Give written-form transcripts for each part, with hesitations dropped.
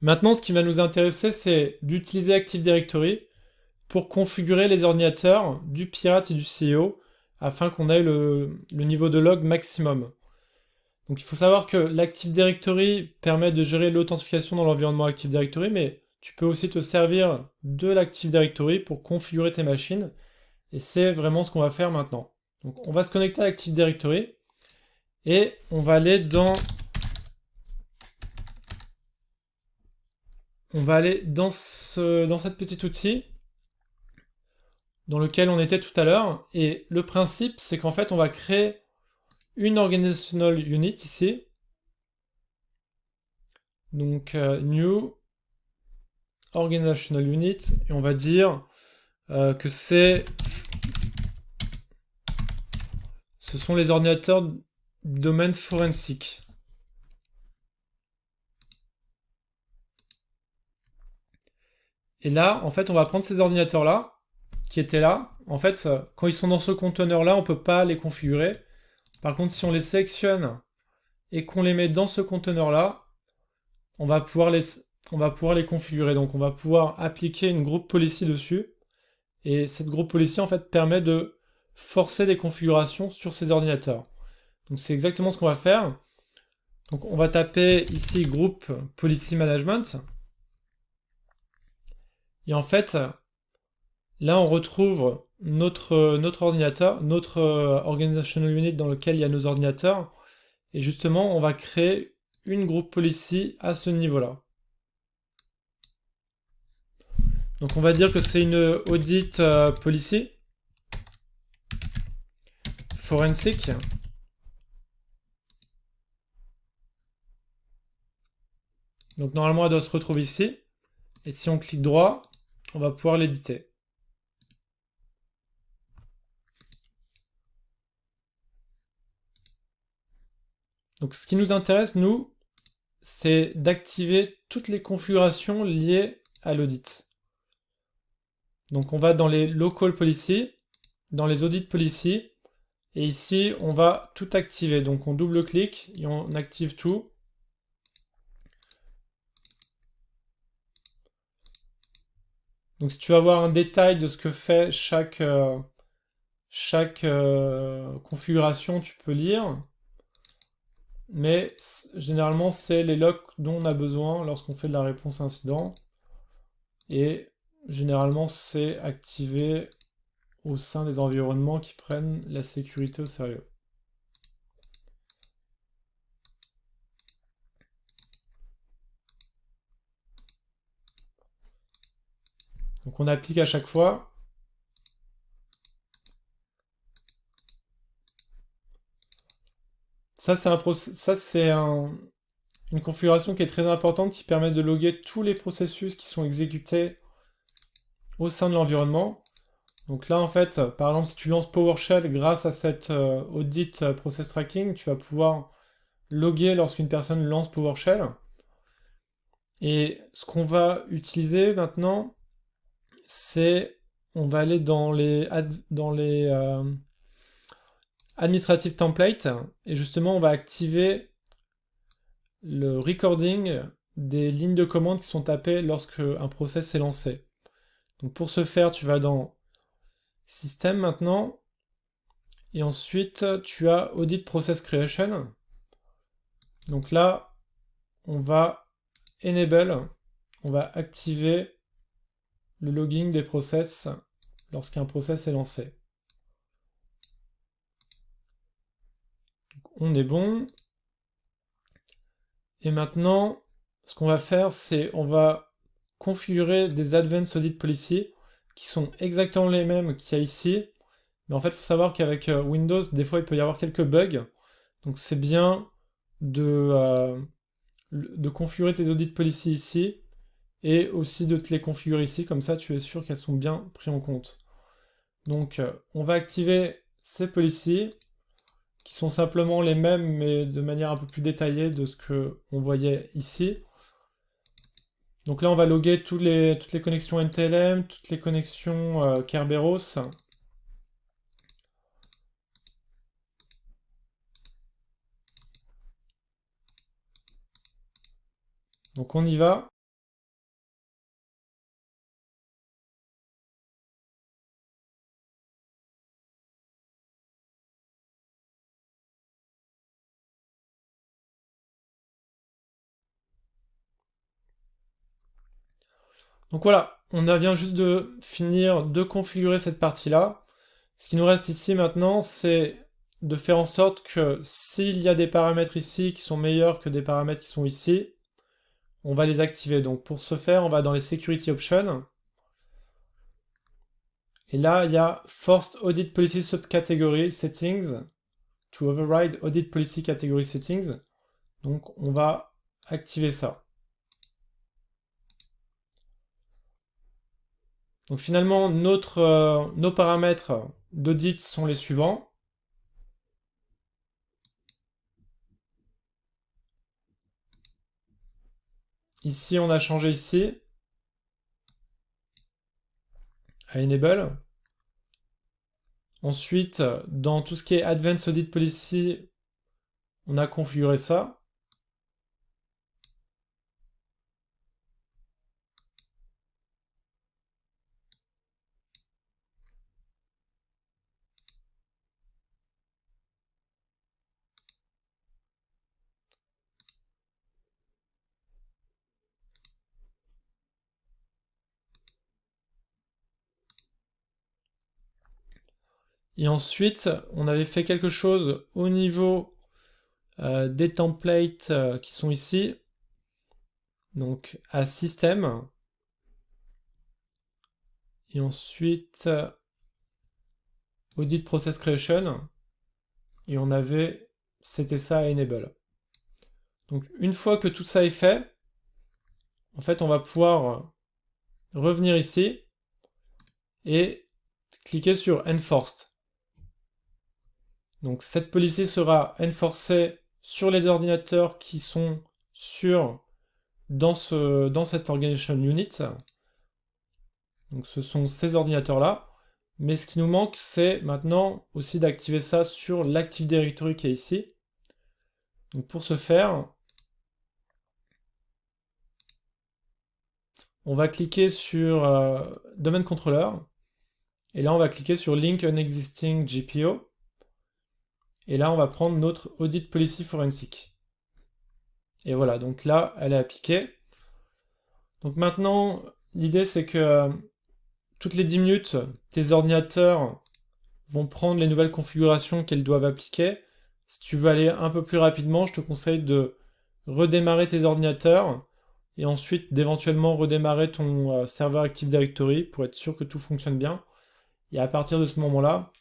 Maintenant, ce qui va nous intéresser, c'est d'utiliser Active Directory pour configurer les ordinateurs du pirate et du CEO afin qu'on ait le niveau de log maximum. Donc il faut savoir que l'Active Directory permet de gérer l'authentification dans l'environnement Active Directory, mais tu peux aussi te servir de l'Active Directory pour configurer tes machines, et c'est vraiment ce qu'on va faire maintenant. Donc on va se connecter à Active Directory, et on va aller dans dans cette petite outil dans lequel on était tout à l'heure. Et le principe, c'est qu'en fait, on va créer une organizational unit ici. Donc, new organizational unit. Et on va dire que ce sont les ordinateurs du domaine forensique. Et là, en fait, on va prendre ces ordinateurs-là, qui étaient là. En fait, quand ils sont dans ce conteneur-là, on ne peut pas les configurer. Par contre, si on les sélectionne et qu'on les met dans ce conteneur-là, on va pouvoir les configurer. Donc, on va pouvoir appliquer une group policy dessus. Et cette group policy, en fait, permet de forcer des configurations sur ces ordinateurs. Donc, c'est exactement ce qu'on va faire. Donc, on va taper ici group policy management. Et en fait, là, on retrouve notre ordinateur, notre organizational unit dans lequel il y a nos ordinateurs. Et justement, on va créer une group policy à ce niveau-là. Donc on va dire que c'est une audit policy forensic. Donc normalement, elle doit se retrouver ici. Et si on clique droit, on va pouvoir l'éditer. Donc ce qui nous intéresse, nous, c'est d'activer toutes les configurations liées à l'audit. Donc on va dans les local policy, dans les audit policy, et ici on va tout activer. Donc on double-clique et on active tout. Donc si tu veux avoir un détail de ce que fait chaque configuration, tu peux lire. Mais généralement, c'est les logs dont on a besoin lorsqu'on fait de la réponse incident. Et généralement, c'est activé au sein des environnements qui prennent la sécurité au sérieux. Donc on applique à chaque fois. Ça, c'est une configuration qui est très importante qui permet de loguer tous les processus qui sont exécutés au sein de l'environnement. Donc là, en fait, par exemple, si tu lances PowerShell grâce à cette audit process tracking, tu vas pouvoir loguer lorsqu'une personne lance PowerShell. Et ce qu'on va utiliser maintenant, c'est on va aller dans les administrative templates et justement on va activer le recording des lignes de commande qui sont tapées lorsque un process est lancé. Donc pour ce faire, tu vas dans Système maintenant et ensuite tu as Audit Process Creation. Donc là, on va Enable, on va activer le logging des process lorsqu'un process est lancé. Donc, on est bon. Et maintenant, ce qu'on va faire, c'est on va configurer des Advanced Audit Policy qui sont exactement les mêmes qu'il y a ici. Mais en fait, il faut savoir qu'avec Windows, des fois, il peut y avoir quelques bugs. Donc c'est bien de configurer tes Audit Policy ici et aussi de te les configurer ici. Comme ça, tu es sûr qu'elles sont bien prises en compte. Donc, on va activer ces policies qui sont simplement les mêmes, mais de manière un peu plus détaillée de ce qu'on voyait ici. Donc là, on va loguer toutes les connexions NTLM, toutes les connexions Kerberos. Donc on y va. Donc voilà, on vient juste de finir de configurer cette partie-là. Ce qui nous reste ici maintenant, c'est de faire en sorte que s'il y a des paramètres ici qui sont meilleurs que des paramètres qui sont ici, on va les activer. Donc pour ce faire, on va dans les Security Options. Et là, il y a Forced Audit Policy Subcategory Settings to override Audit Policy Category Settings. Donc on va activer ça. Donc finalement, nos paramètres d'audit sont les suivants. Ici, on a changé ici à Enable. Ensuite, dans tout ce qui est Advanced Audit Policy, on a configuré ça. Et ensuite, on avait fait quelque chose au niveau des templates qui sont ici. Donc à System. Et ensuite, Audit Process Creation. Et on avait, c'était ça à Enable. Donc une fois que tout ça est fait, en fait, on va pouvoir revenir ici et cliquer sur Enforced. Donc cette policy sera enforcée sur les ordinateurs qui sont dans cette Organization Unit. Donc ce sont ces ordinateurs-là. Mais ce qui nous manque, c'est maintenant aussi d'activer ça sur l'Active Directory qui est ici. Donc pour ce faire, on va cliquer sur Domain Controller. Et là, on va cliquer sur Link an Existing GPO. Et là, on va prendre notre Audit Policy Forensic. Et voilà, donc là, elle est appliquée. Donc maintenant, l'idée, c'est que toutes les 10 minutes, tes ordinateurs vont prendre les nouvelles configurations qu'elles doivent appliquer. Si tu veux aller un peu plus rapidement, je te conseille de redémarrer tes ordinateurs et ensuite d'éventuellement redémarrer ton serveur Active Directory pour être sûr que tout fonctionne bien. Et à partir de ce moment-là,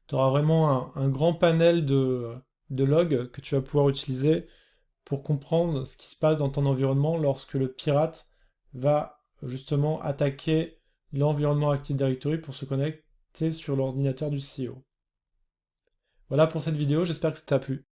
tu auras vraiment un grand panel de logs que tu vas pouvoir utiliser pour comprendre ce qui se passe dans ton environnement lorsque le pirate va justement attaquer l'environnement Active Directory pour se connecter sur l'ordinateur du CEO. Voilà pour cette vidéo, j'espère que ça t'a plu.